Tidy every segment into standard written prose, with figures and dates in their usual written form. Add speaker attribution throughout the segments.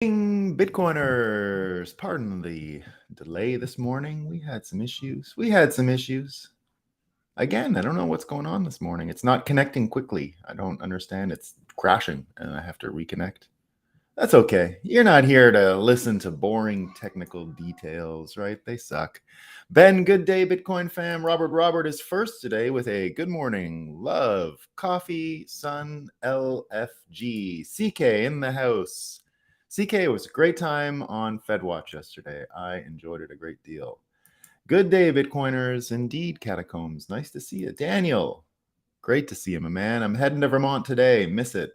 Speaker 1: Bitcoiners, pardon the delay this morning. We had some issues. Again, I don't know what's going on this morning. It's not connecting quickly. I don't understand. It's crashing and I have to reconnect. That's okay. You're not here to listen to boring technical details, right? They suck. Ben, good day, Bitcoin fam. Robert is first today with a good morning. Love, coffee, sun, LFG. CK in the house. CK, it was a great time on FedWatch yesterday. I enjoyed it a great deal. Good day, Bitcoiners. Indeed, Catacombs. Nice to see you. Daniel, great to see you, my man. I'm heading to Vermont today. Miss it.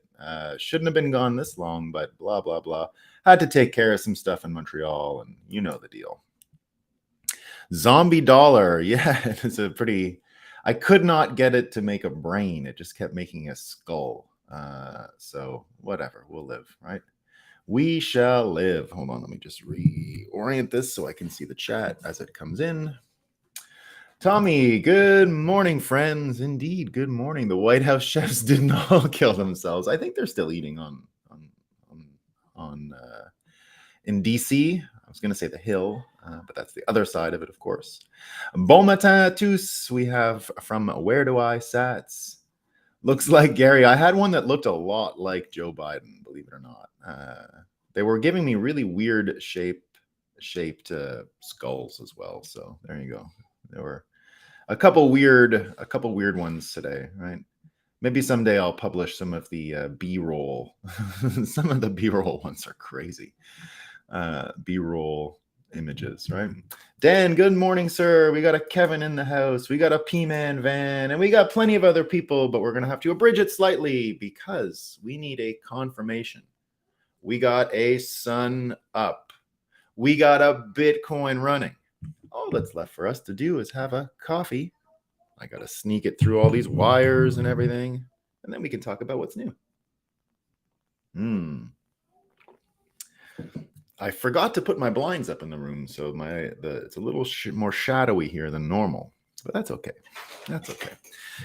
Speaker 1: Shouldn't have been gone this long, but blah, blah, blah. Had to take care of some stuff in Montreal, and you know the deal. Zombie dollar. Yeah, it's a pretty... I could not get it to make a brain. It just kept making a skull. So whatever. We'll live, right? We shall live. Hold on, let me just reorient this so I can see the chat as it comes in. Tommy, good morning, friends. Indeed, good morning. The White House chefs didn't all kill themselves. I think they're still eating in DC. I was going to say the Hill, but that's the other side of it, of course. Bon matin tous. We have from Where Do I Sats. Looks like Gary. I had one that looked a lot like Joe Biden, believe it or not. They were giving me really weird shaped skulls as well. So there you go. There were a couple weird ones today, right? Maybe someday I'll publish some of the B-roll. Some of the B-roll ones are crazy. B-roll images, right? Dan, good morning, sir. We got a Kevin in the house. We got a P-Man Van, and we got plenty of other people, but we're going to have to abridge it slightly because we need a confirmation. We got a sun up. We got a Bitcoin running. All that's left for us to do is have a coffee. I got to sneak it through all these wires and everything, and then we can talk about what's new. I forgot to put my blinds up in the room, so it's a little more shadowy here than normal, but that's okay. That's okay.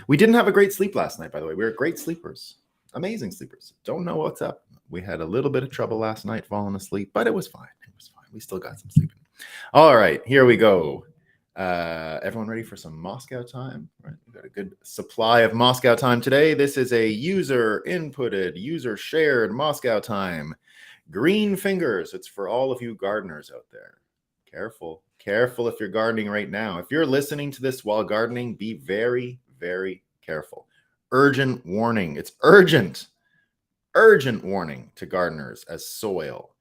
Speaker 1: We didn't have a great sleep last night, by the way. We were great sleepers, amazing sleepers. Don't know what's up. We had a little bit of trouble last night falling asleep, but it was fine. It was fine. We still got some sleep. All right, here we go. Everyone ready for some Moscow time? Right, we got a good supply of Moscow time today. This is a user inputted, user shared Moscow time. Green fingers. It's for all of you gardeners out there. Careful if you're gardening right now. If you're listening to this while gardening, be very, very careful. Urgent warning. It's urgent warning to gardeners as soil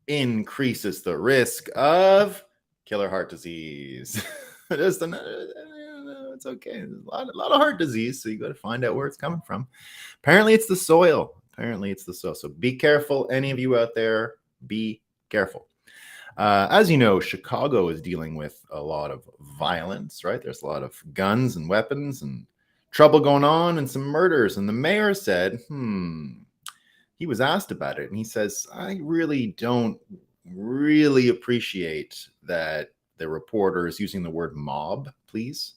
Speaker 1: increases the risk of killer heart disease. It's okay. There's a lot of heart disease, so you got to find out where it's coming from. Apparently, it's the soil. So be careful. Any of you out there, be careful. As you know, Chicago is dealing with a lot of violence, right? There's a lot of guns and weapons and trouble going on and some murders. And the mayor said, he was asked about it. And he says, I really don't appreciate that the reporter is using the word mob, please.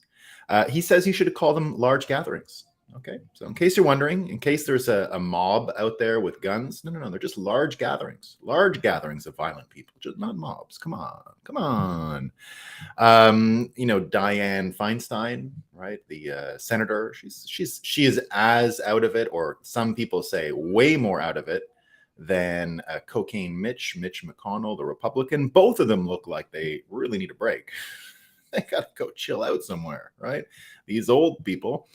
Speaker 1: He says he should call them large gatherings. Okay, so in case you're wondering, in case there's a mob out there with guns, no, they're just large gatherings of violent people, just not mobs. Come on. Dianne Feinstein, right? The senator, she is as out of it, or some people say way more out of it than cocaine Mitch McConnell, the Republican. Both of them look like they really need a break. They got to go chill out somewhere, right? These old people.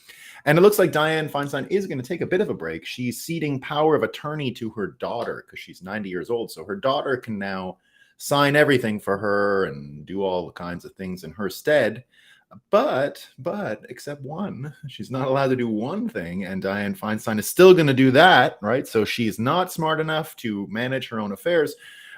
Speaker 1: And it looks like Dianne Feinstein is going to take a bit of a break. She's ceding power of attorney to her daughter because she's 90 years old. So her daughter can now sign everything for her and do all the kinds of things in her stead. But except one, she's not allowed to do one thing. And Dianne Feinstein is still going to do that, right? So she's not smart enough to manage her own affairs.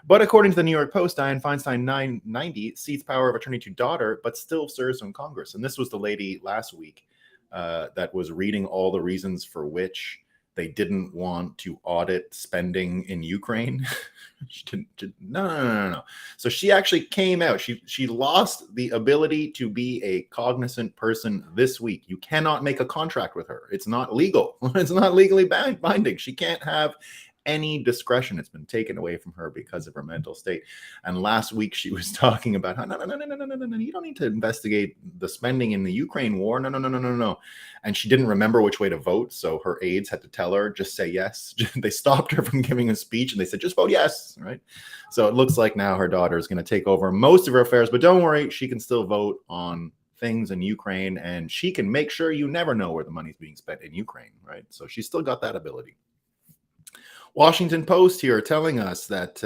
Speaker 1: But according to the New York Post, Dianne Feinstein, 990, cedes power of attorney to daughter, but still serves in Congress. And this was the lady last week that was reading all the reasons for which they didn't want to audit spending in Ukraine. No. So she actually came out. She lost the ability to be a cognizant person this week. You cannot make a contract with her. It's not legal. It's not legally binding. She can't have any discretion. It's been taken away from her because of her mental state. And last week she was talking about how no, you don't need to investigate the spending in the Ukraine war. No. And she didn't remember which way to vote, so her aides had to tell her, just say yes. They stopped her from giving a speech and they said, just vote yes, right? So it looks like now her daughter is going to take over most of her affairs, but don't worry, she can still vote on things in Ukraine, and she can make sure you never know where the money's being spent in Ukraine, right? So she's still got that ability. Washington Post here telling us that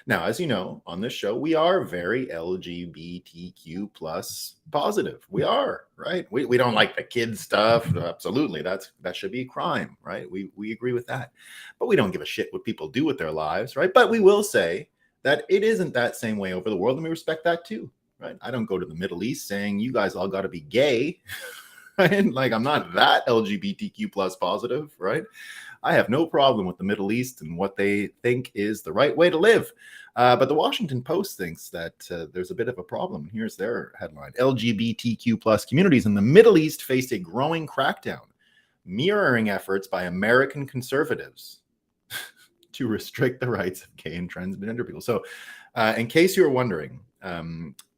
Speaker 1: now, as you know, on this show, we are very LGBTQ plus positive. We are, right? We don't like the kid stuff. Absolutely. That should be a crime, right? We agree with that. But we don't give a shit what people do with their lives, right? But we will say that it isn't that same way over the world, and we respect that too, right? I don't go to the Middle East saying you guys all got to be gay, right? Like, I'm not that LGBTQ plus positive, right? I have no problem with the Middle East and what they think is the right way to live. But the Washington Post thinks that there's a bit of a problem. Here's their headline. LGBTQ plus communities in the Middle East faced a growing crackdown, mirroring efforts by American conservatives to restrict the rights of gay and transgender people. So in case you were wondering,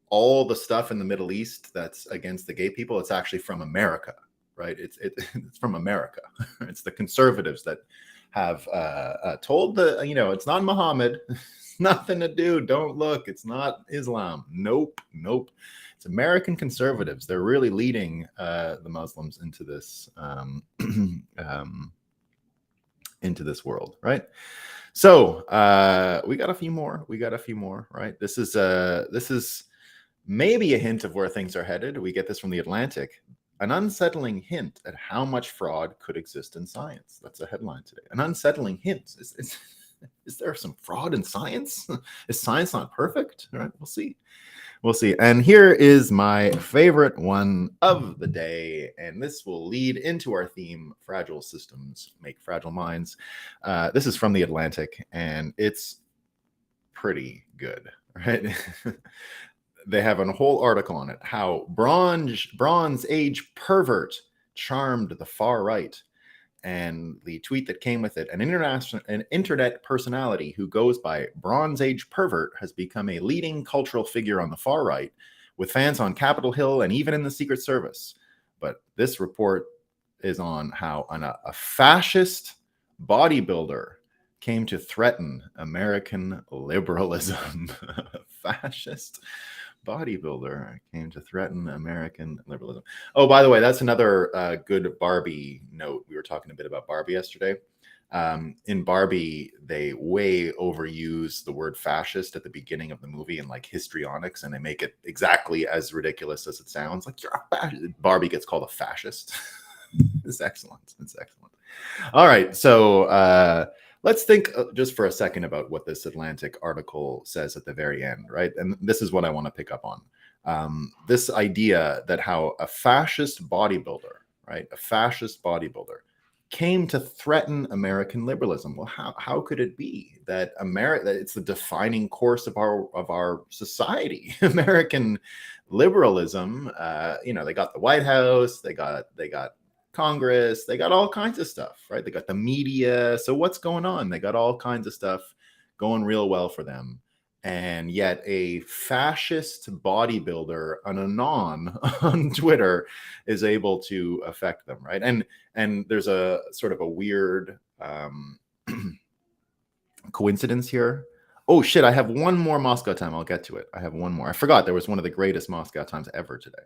Speaker 1: all the stuff in the Middle East that's against the gay people, it's actually from America. Right, it's from America. It's the conservatives that have told it's not Muhammad, nothing to do. Don't look. It's not Islam. Nope. It's American conservatives. They're really leading the Muslims into this world, right? So we got a few more. Right. This is maybe a hint of where things are headed. We get this from The Atlantic. An unsettling hint at how much fraud could exist in science. That's a headline today. An unsettling hint. Is there some fraud in science? Is science not perfect? All right, we'll see. And here is my favorite one of the day. And this will lead into our theme, fragile systems make fragile minds. This is from The Atlantic, and it's pretty good, right? They have a whole article on it, how Bronze Age pervert charmed the far right. And the tweet that came with it, an internet personality who goes by Bronze Age pervert has become a leading cultural figure on the far right, with fans on Capitol Hill and even in the Secret Service. But this report is on how a fascist bodybuilder came to threaten American liberalism. Fascist bodybuilder came to threaten American liberalism. Oh, by the way, that's another good Barbie note. We were talking a bit about Barbie yesterday. In Barbie, they way overuse the word fascist at the beginning of the movie in like histrionics, and they make it exactly as ridiculous as it sounds. Like, you're a fascist. Barbie gets called a fascist. It's excellent. All right, so let's think just for a second about what this Atlantic article says at the very end, right? And this is what I want to pick up on. This idea that how a fascist bodybuilder, right? A fascist bodybuilder came to threaten American liberalism. Well, how could it be that that it's the defining course of our society? American liberalism, they got the White House, they got Congress, they got all kinds of stuff, right? They got the media. So what's going on? They got all kinds of stuff going real well for them. And yet a fascist bodybuilder, an anon on Twitter, is able to affect them, right? And there's a sort of a weird coincidence here. Oh shit, I have one more Moscow time. I'll get to it. I have one more. I forgot there was one of the greatest Moscow times ever today.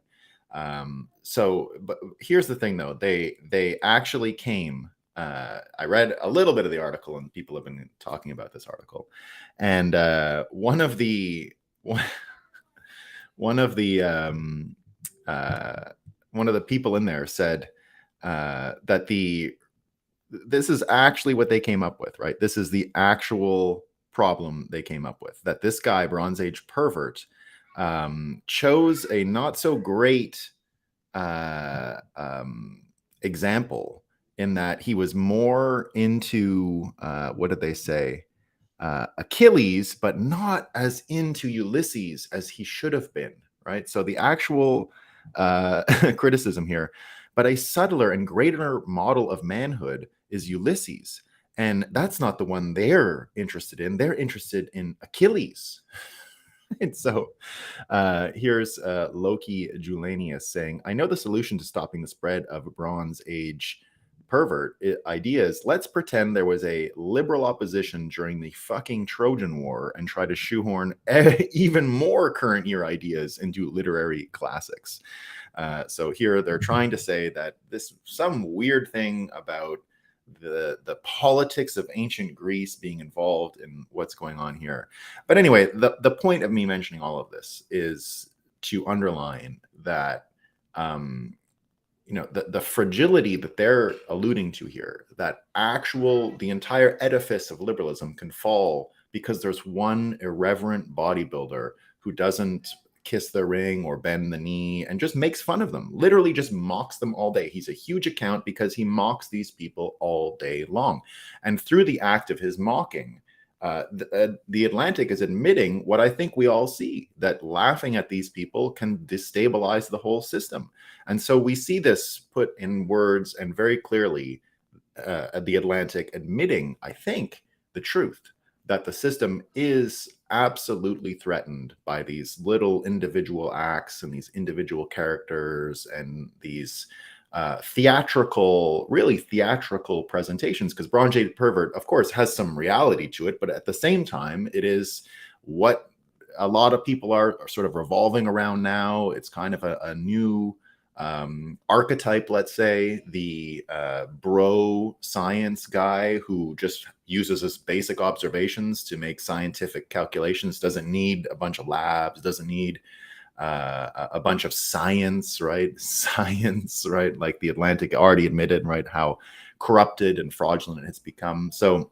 Speaker 1: But here's the thing though, they actually came, I read a little bit of the article and people have been talking about this article, and one of the people in there said that this is actually what they came up with, right? This is the actual problem they came up with, that this guy, Bronze Age pervert, chose a not so great example, in that he was more into what did they say, Achilles, but not as into Ulysses as he should have been, right? So the actual criticism here, but a subtler and greater model of manhood is Ulysses. And that's not the one they're interested in. They're interested in Achilles. And so here's Loki Julanius saying, I know the solution to stopping the spread of Bronze Age ideas. Let's pretend there was a liberal opposition during the fucking Trojan War and try to shoehorn even more current year ideas into literary classics. So here they're trying to say that this some weird thing about the politics of ancient Greece being involved in what's going on here. But anyway, the point of me mentioning all of this is to underline that the fragility that they're alluding to here, that the entire edifice of liberalism can fall because there's one irreverent bodybuilder who doesn't kiss the ring or bend the knee and just makes fun of them, literally just mocks them all day. He's a huge account because he mocks these people all day long. And through the act of his mocking, the Atlantic is admitting what I think we all see, that laughing at these people can destabilize the whole system. And so we see this put in words and very clearly the Atlantic admitting, I think, the truth that the system is absolutely threatened by these little individual acts and these individual characters and these really theatrical presentations, because Bronze Age Pervert, of course, has some reality to it, but at the same time, it is what a lot of people are sort of revolving around now. It's kind of a new archetype, let's say, the bro science guy who just uses his basic observations to make scientific calculations, doesn't need a bunch of labs, doesn't need a bunch of science, right? Science, right? Like the Atlantic already admitted, right? How corrupted and fraudulent it's become. So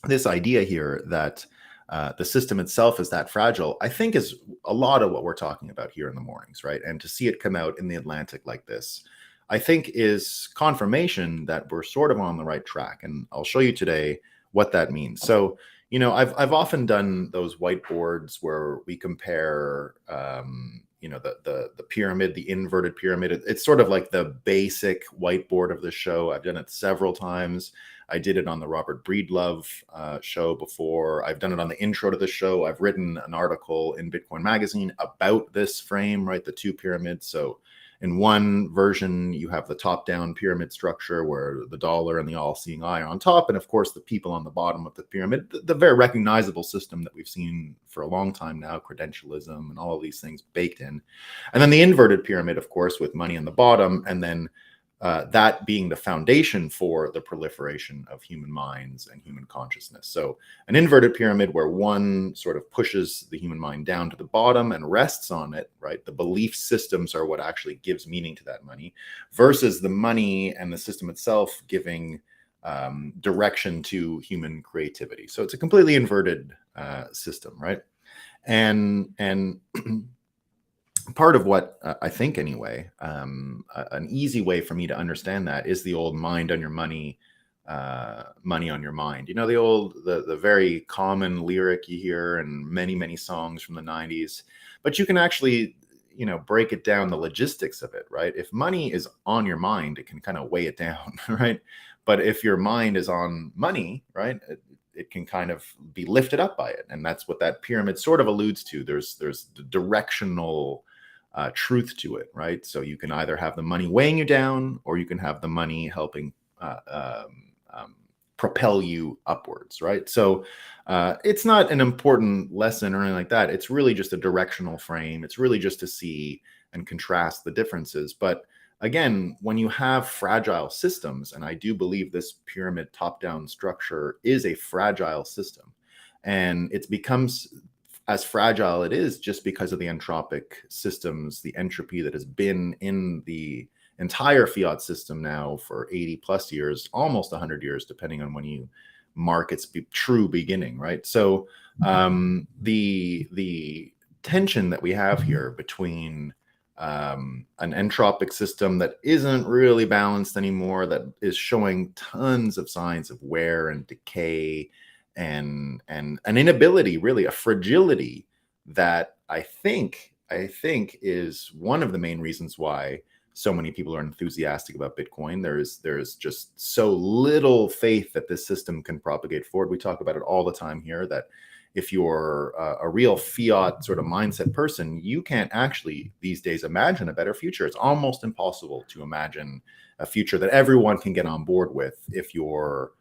Speaker 1: this idea here that the system itself is that fragile, I think is a lot of what we're talking about here in the mornings, right? And to see it come out in the Atlantic like this, I think is confirmation that we're sort of on the right track. And I'll show you today what that means. So, I've often done those whiteboards where we compare, the pyramid, the inverted pyramid. It's sort of like the basic whiteboard of the show. I've done it several times. I did it on the Robert Breedlove show before. I've done it on the intro to the show. I've written an article in Bitcoin Magazine about this frame, right? The two pyramids. So in one version, you have the top-down pyramid structure where the dollar and the all-seeing eye are on top, and of course the people on the bottom of the pyramid, the very recognizable system that we've seen for a long time now, credentialism and all of these things baked in. And then the inverted pyramid, of course, with money on the bottom, and then that being the foundation for the proliferation of human minds and human consciousness. So an inverted pyramid where one sort of pushes the human mind down to the bottom and rests on it, right? The belief systems are what actually gives meaning to that money, versus the money and the system itself giving direction to human creativity. So it's a completely inverted system, right? And part of what I think, anyway, an easy way for me to understand that is the old mind on your money, money on your mind. The very common lyric you hear in many, many songs from the 90s. But you can actually, break it down, the logistics of it, right? If money is on your mind, it can kind of weigh it down, right? But if your mind is on money, right, it can kind of be lifted up by it. And that's what that pyramid sort of alludes to. There's the directional truth to it, right? So you can either have the money weighing you down, or you can have the money helping propel you upwards, right? So it's not an important lesson or anything like that. It's really just a directional frame. It's really just to see and contrast the differences. But again, when you have fragile systems, and I do believe this pyramid top-down structure is a fragile system, and it becomes as fragile it is just because of the entropic systems, the entropy that has been in the entire fiat system now for 80 plus years, almost 100 years, depending on when you mark its true beginning, right? So the tension that we have here between an entropic system that isn't really balanced anymore, that is showing tons of signs of wear and decay, and an inability, really a fragility that I think is one of the main reasons why so many people are enthusiastic about Bitcoin. There's just so little faith that this system can propagate forward. We talk about it all the time here, that if you're a real fiat sort of mindset person, you can't actually these days imagine a better future. It's almost impossible to imagine a future that everyone can get on board with if your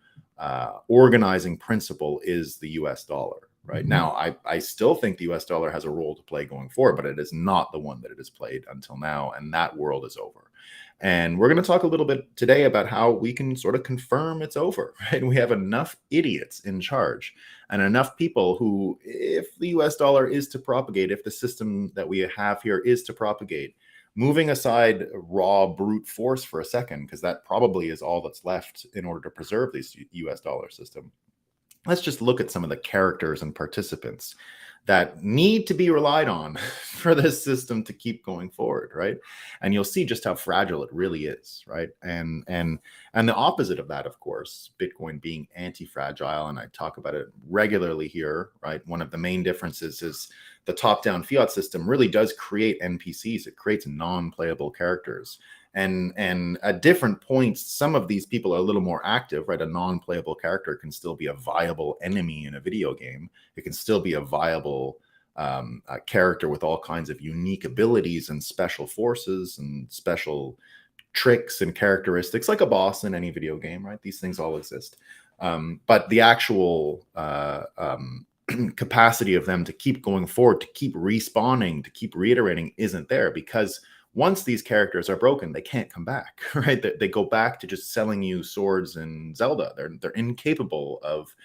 Speaker 1: organizing principle is the US dollar. Right now, I still think the US dollar has a role to play going forward, but it is not the one that it has played until now, and that world is over. And we're going to talk a little bit today about how we can sort of confirm it's over, right? We have enough idiots in charge and enough people who, if the US dollar is to propagate, if the system that we have here is to propagate, moving aside raw brute force for a second, because that probably is all that's left in order to preserve this US dollar system. Let's just look at some of the characters and participants that need to be relied on for this system to keep going forward, right? And you'll see just how fragile it really is, right? And the opposite of that, of course, Bitcoin being anti-fragile, and I talk about it regularly here, right? One of the main differences is the top-down fiat system really does create NPCs. It creates non-playable characters. And at different points, some of these people are a little more active, right? A non-playable character can still be a viable enemy in a video game. It can still be a viable character with all kinds of unique abilities and special forces and special tricks and characteristics, like a boss in any video game, right? These things all exist. But the actual capacity of them to keep going forward, to keep respawning, to keep reiterating isn't there, because once these characters are broken, they can't come back, right? They go back to just selling you swords and Zelda. They're incapable of,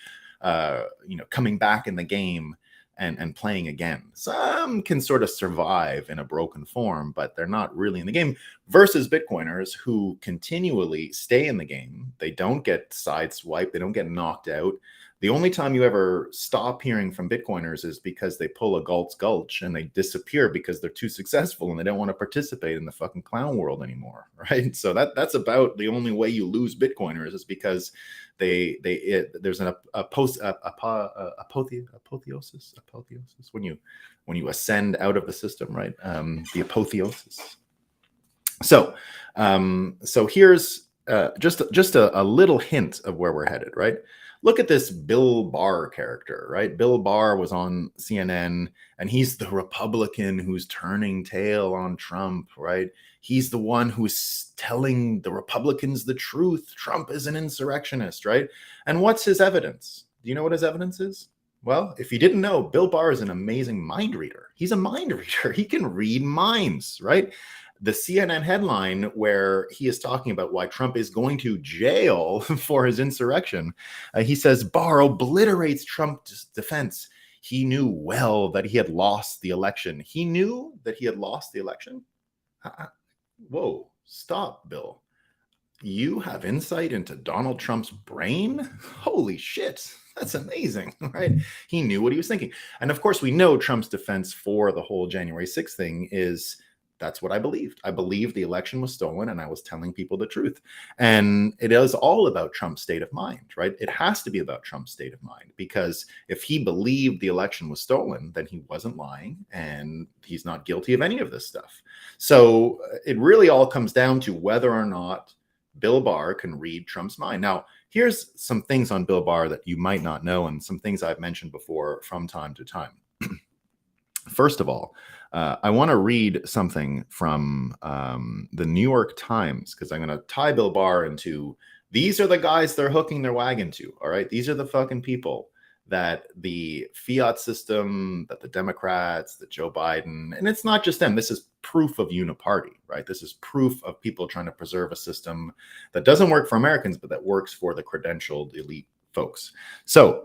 Speaker 1: coming back in the game and playing again. Some can sort of survive in a broken form, but they're not really in the game. Versus Bitcoiners who continually stay in the game. They don't get sideswiped. They don't get knocked out. The only time you ever stop hearing from Bitcoiners is because they pull a Galt's Gulch and they disappear because they're too successful and they don't want to participate in the fucking clown world anymore, right? So that's about the only way you lose Bitcoiners, is because there's an apotheosis when you ascend out of the system, right? The apotheosis. So here's just a little hint of where we're headed, right? Look at this Bill Barr character, right? Bill Barr was on CNN, and he's the Republican who's turning tail on Trump, right? He's the one who's telling the Republicans the truth. Trump is an insurrectionist, right? And what's his evidence? Do you know what his evidence is? Well, if you didn't know, Bill Barr is an amazing mind reader. He's a mind reader. He can read minds, right? The CNN headline where he is talking about why Trump is going to jail for his insurrection, he says Barr obliterates Trump's defense. He knew well that he had lost the election. He knew that he had lost the election? Whoa, stop, Bill. You have insight into Donald Trump's brain? Holy shit. That's amazing, right? He knew what he was thinking. And of course, we know Trump's defense for the whole January 6th thing is, that's what I believed. I believed the election was stolen and I was telling people the truth. And it is all about Trump's state of mind, right? It has to be about Trump's state of mind, because if he believed the election was stolen, then he wasn't lying and he's not guilty of any of this stuff. So it really all comes down to whether or not Bill Barr can read Trump's mind. Now, here's some things on Bill Barr that you might not know, and some things I've mentioned before from time to time. First of all, I want to read something from the New York Times, because I'm going to tie Bill Barr into, these are the guys they're hooking their wagon to, all right? These are the fucking people that the fiat system, that the Democrats, that Joe Biden, and it's not just them. This is proof of uniparty, right? This is proof of people trying to preserve a system that doesn't work for Americans, but that works for the credentialed elite folks. So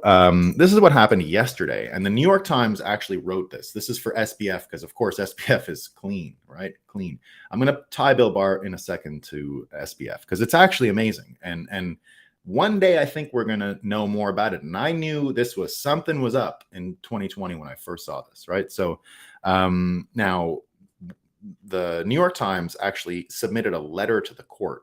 Speaker 1: this is what happened yesterday. And the New York Times actually wrote this. This is for SBF, because of course SBF is clean, right? Clean. I'm going to tie Bill Barr in a second to SBF, because it's actually amazing. And one day I think we're going to know more about it. And I knew something was up in 2020 when I first saw this, right? So now the New York Times actually submitted a letter to the court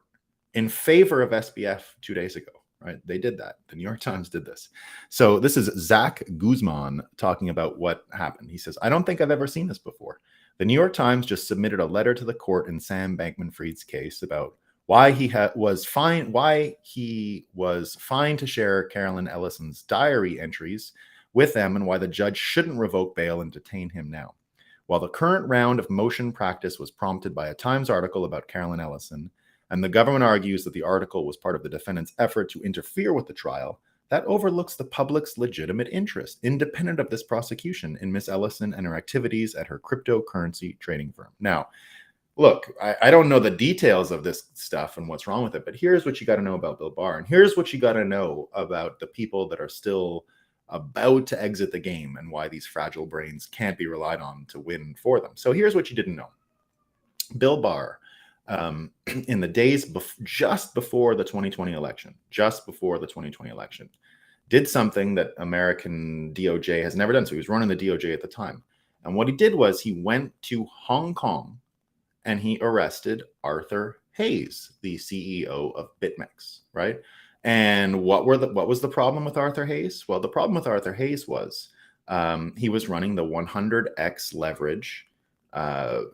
Speaker 1: in favor of SBF 2 days ago. Right? They did that. The New York Times did this. So this is Zuck Guzman talking about what happened. He says, I don't think I've ever seen this before. The New York Times just submitted a letter to the court in Sam Bankman-Fried's case about why he was fined to share Carolyn Ellison's diary entries with them, and why the judge shouldn't revoke bail and detain him now. While the current round of motion practice was prompted by a Times article about Carolyn Ellison, and the government argues that the article was part of the defendant's effort to interfere with the trial, that overlooks the public's legitimate interest, independent of this prosecution, in Miss Ellison and her activities at her cryptocurrency trading firm. Now, look, I don't know the details of this stuff and what's wrong with it, but here's what you got to know about Bill Barr, and here's what you got to know about the people that are still about to exit the game and why these fragile brains can't be relied on to win for them. So here's what you didn't know. Bill Barr, in the days just before the 2020 election, did something that American DOJ has never done. So he was running the DOJ at the time. And what he did was he went to Hong Kong and he arrested Arthur Hayes, the CEO of BitMEX, right? And what was the problem with Arthur Hayes? Well, the problem with Arthur Hayes was he was running the 100x leverage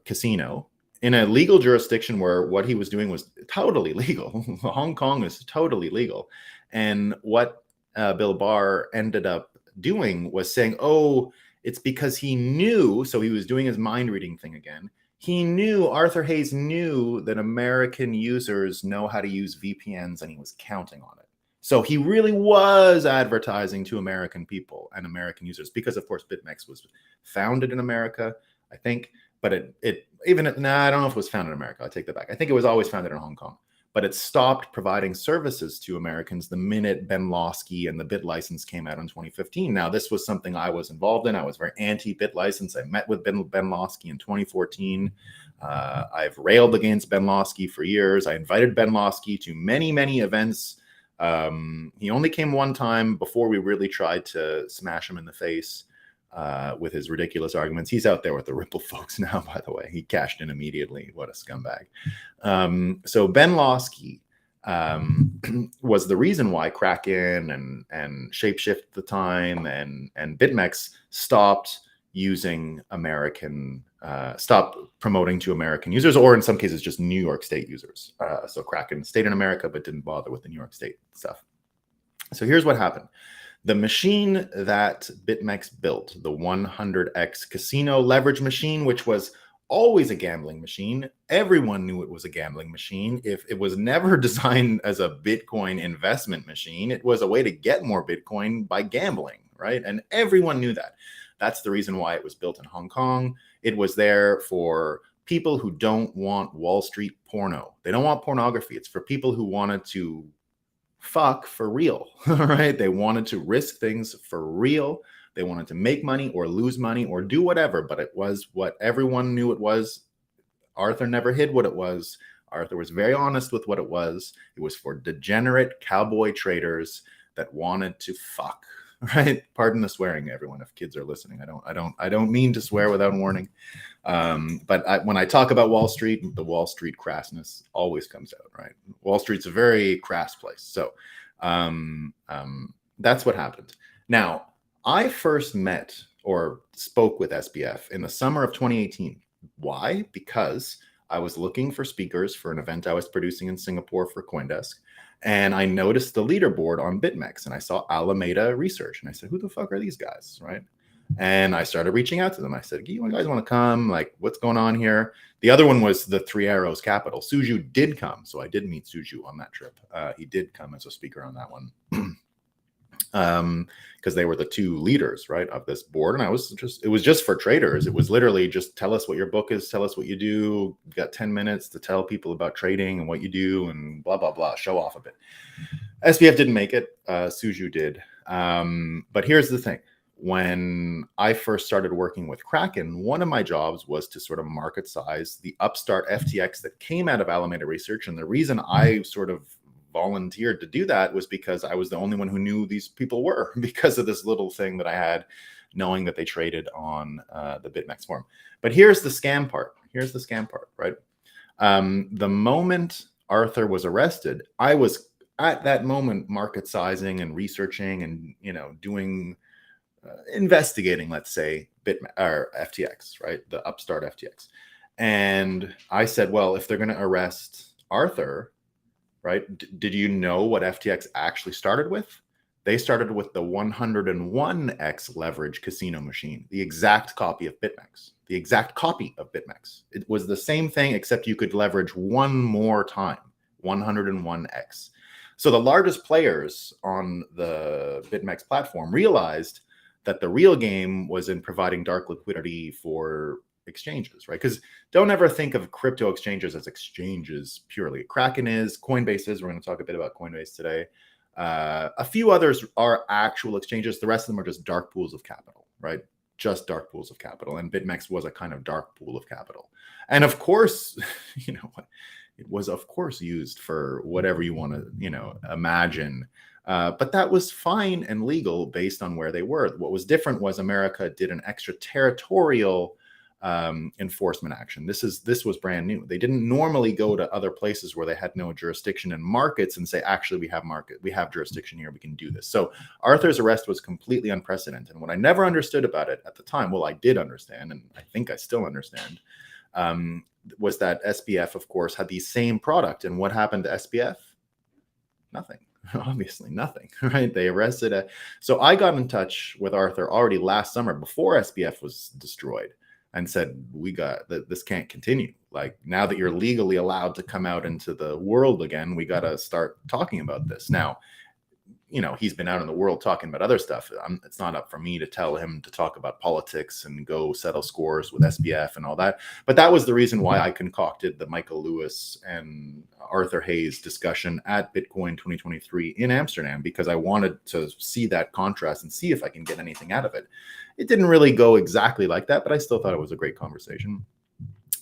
Speaker 1: casino in a legal jurisdiction where what he was doing was totally legal. Hong Kong is totally legal. And what Bill Barr ended up doing was saying, oh, it's because he knew, so he was doing his mind reading thing again. Arthur Hayes knew that American users know how to use VPNs, and he was counting on it. So he really was advertising to American people and American users, because of course BitMEX was founded in America, I think, but I don't know if it was founded in America. I take that back. I think it was always founded in Hong Kong, but it stopped providing services to Americans the minute Ben Lawsky and the Bit license came out in 2015. Now, this was something I was involved in. I was very anti-Bit license. I met with Ben Lawsky in 2014. I've railed against Ben Lawsky for years. I invited Ben Lawsky to many, many events. He only came one time before we really tried to smash him in the face with his ridiculous arguments. He's out there with the Ripple folks now, by the way. He cashed in immediately. What a scumbag. So Ben Lawsky was the reason why Kraken and Shapeshift at the time and BitMEX stopped using stopped promoting to American users, or in some cases just New York State users. So Kraken stayed in America but didn't bother with the New York State stuff. So here's what happened. The machine that BitMEX built, the 100x casino leverage machine, which was always a gambling machine. Everyone knew it was a gambling machine. If it was never designed as a Bitcoin investment machine, it was a way to get more Bitcoin by gambling, right? And everyone knew that. That's the reason why it was built in Hong Kong. It was there for people who don't want Wall Street porno. They don't want pornography. It's for people who wanted to fuck for real, right? They wanted to risk things for real. They wanted to make money or lose money or do whatever, but it was what everyone knew it was. Arthur never hid what it was. Arthur was very honest with what it was. It was for degenerate cowboy traders that wanted to fuck, right? Pardon the swearing, everyone, if kids are listening. I don't mean to swear without warning. But when I talk about Wall Street, the Wall Street crassness always comes out, right? Wall Street's a very crass place. So that's what happened. Now, I first met or spoke with SBF in the summer of 2018. Why? Because I was looking for speakers for an event I was producing in Singapore for CoinDesk. And I noticed the leaderboard on BitMEX, and I saw Alameda Research. And I said, who the fuck are these guys, right? And I started reaching out to them. I said, you guys want to come? Like, what's going on here? The other one was the Three Arrows Capital. Suju did come. So I did meet Suju on that trip. He did come as a speaker on that one. Because they were the two leaders, right, of this board. And it was just for traders. It was literally just tell us what your book is, tell us what you do. You got 10 minutes to tell people about trading and what you do and blah, blah, blah, show off a bit. SBF didn't make it. Suju did. But here's the thing. When I first started working with Kraken, one of my jobs was to sort of market size the upstart FTX that came out of Alameda Research. And the reason I sort of volunteered to do that was because I was the only one who knew these people were, because of this little thing that I had, knowing that they traded on the BitMEX forum. But here's the scam part. Right? The moment Arthur was arrested, I was at that moment market sizing and researching and doing investigating, let's say, or FTX, right? The upstart FTX. And I said, well, if they're going to arrest Arthur, right? Did you know what FTX actually started with? They started with the 101x leverage casino machine, the exact copy of BitMEX, the exact copy of BitMEX. It was the same thing, except you could leverage one more time, 101x. So the largest players on the BitMEX platform realized that the real game was in providing dark liquidity for exchanges, right? Because don't ever think of crypto exchanges as exchanges purely. Kraken is, Coinbase is. We're going to talk a bit about Coinbase today. A few others are actual exchanges. The rest of them are just dark pools of capital, right? Just dark pools of capital. And BitMEX was a kind of dark pool of capital. And of course, you know, it was of course used for whatever you want to, imagine. But that was fine and legal based on where they were. What was different was America did an extraterritorial enforcement action. This was brand new. They didn't normally go to other places where they had no jurisdiction in markets and say, actually, we have jurisdiction here, we can do this. So Arthur's arrest was completely unprecedented. And what I never understood about it at the time, well, I did understand, and I think I still understand, was that SBF, of course, had the same product. And what happened to SBF? Nothing. Obviously nothing, right? They arrested it. So I got in touch with Arthur already last summer before SBF was destroyed and said, this can't continue. Like, now that you're legally allowed to come out into the world again, we got to start talking about this. Now, he's been out in the world talking about other stuff. It's not up for me to tell him to talk about politics and go settle scores with SBF and all that. But that was the reason why I concocted the Michael Lewis and Arthur Hayes discussion at Bitcoin 2023 in Amsterdam, because I wanted to see that contrast and see if I can get anything out of it. It didn't really go exactly like that, but I still thought it was a great conversation.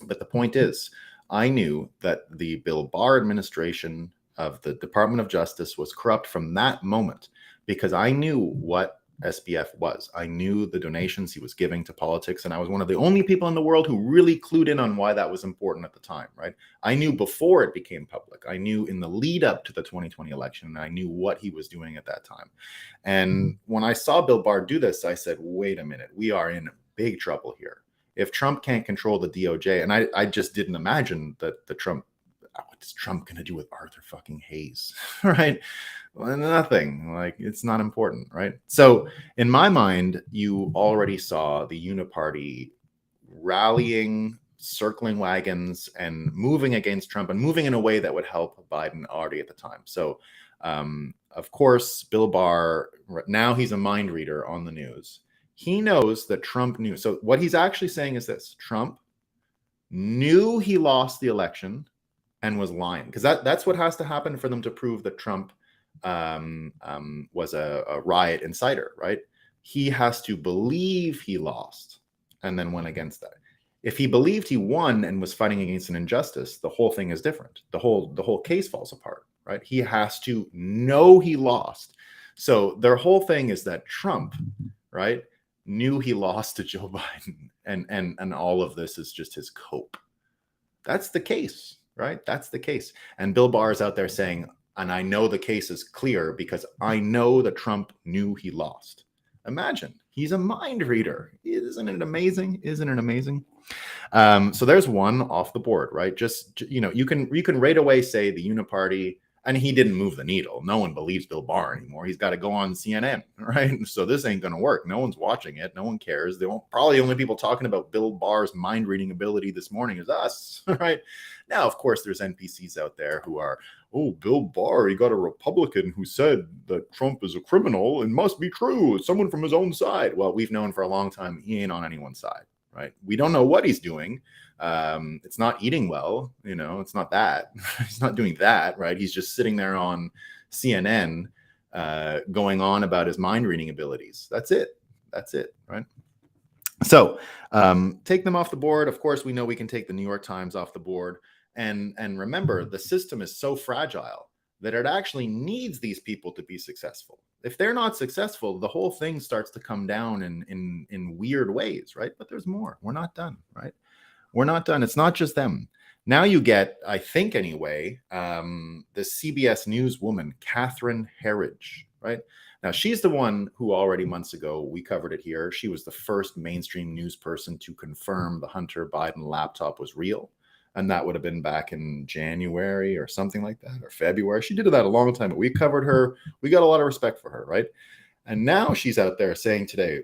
Speaker 1: But the point is, I knew that the Bill Barr administration of the Department of Justice was corrupt from that moment, because I knew what SBF was. I knew the donations he was giving to politics, and I was one of the only people in the world who really clued in on why that was important at the time, right? I knew before it became public. I knew in the lead up to the 2020 election, and I knew what he was doing at that time. And when I saw Bill Barr do this, I said, wait a minute, we are in big trouble here. If Trump can't control the DOJ, and I just didn't imagine that what is Trump going to do with Arthur fucking Hayes, right? Well, nothing. Like, it's not important, right? So in my mind, you already saw the uniparty rallying, circling wagons, and moving against Trump, and moving in a way that would help Biden already at the time. So, of course, Bill Barr, now he's a mind reader on the news. He knows that Trump knew. So what he's actually saying is this: Trump knew he lost the election and was lying, because that's what has to happen for them to prove that Trump was a riot inciter, right? He has to believe he lost and then went against that. If he believed he won and was fighting against an injustice, the whole thing is different. The whole case falls apart, right? He has to know he lost. So their whole thing is that Trump, right, knew he lost to Joe Biden, and all of this is just his cope. That's the case. Right? That's the case. And Bill Barr is out there saying, and I know the case is clear because I know that Trump knew he lost. Imagine, he's a mind reader. Isn't it amazing? Isn't it amazing? So there's one off the board, right? Just, you can right away say the uniparty, and he didn't move the needle. No one believes Bill Barr anymore. He's got to go on CNN, right? So this ain't going to work. No one's watching it. No one cares. Probably only people talking about Bill Barr's mind reading ability this morning is us, right? Now, of course, there's NPCs out there who are, oh, Bill Barr, he got a Republican who said that Trump is a criminal. It must be true. It's someone from his own side. Well, we've known for a long time he ain't on anyone's side, right? We don't know what he's doing. It's not eating well, it's not that. He's not doing that, right? He's just sitting there on CNN going on about his mind reading abilities. That's it, right? So take them off the board. Of course, we know we can take the New York Times off the board. And remember, the system is so fragile that it actually needs these people to be successful. If they're not successful, the whole thing starts to come down in weird ways, right? But there's more. We're not done, right? We're not done. It's not just them. Now you get, I think anyway, the CBS News woman, Catherine Herridge, right? Now, she's the one who already months ago, we covered it here. She was the first mainstream news person to confirm the Hunter Biden laptop was real. And that would have been back in January or something like that, or February. She did that a long time, but we covered her. We got a lot of respect for her, right? And now she's out there saying today